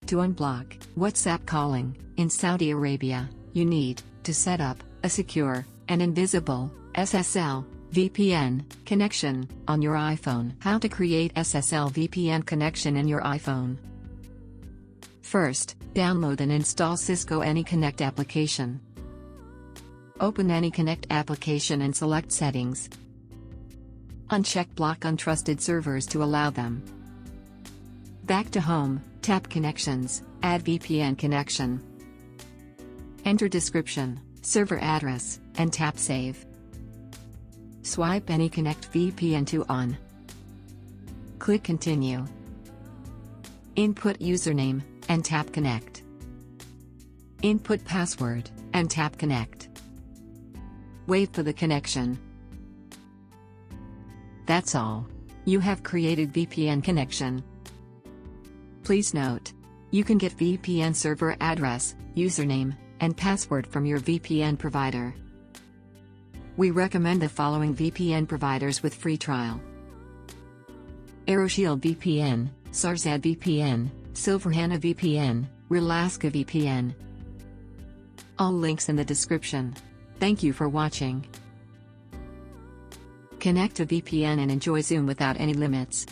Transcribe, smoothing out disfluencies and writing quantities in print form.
To unblock WhatsApp calling in Saudi Arabia, you need to set up a secure and invisible SSL VPN connection on your iPhone. How to create SSL VPN connection in your iPhone. First, download and install Cisco AnyConnect application. Open AnyConnect application and select Settings. Uncheck Block Untrusted servers to allow them. Back to Home, tap Connections, add VPN connection. Enter description, server address, and tap Save. Swipe AnyConnect VPN to On. Click Continue. Input username, and tap Connect. Input password, and tap Connect. Wait for the connection. That's all. You have created VPN connection. Please note, you can get VPN server address, username, and password from your VPN provider. We recommend the following VPN providers with free trial: AeroShield VPN, Sarzad VPN, Silverhana VPN, Relaska VPN. All links in the description. Thank you for watching. Connect to VPN and enjoy Zoom without any limits.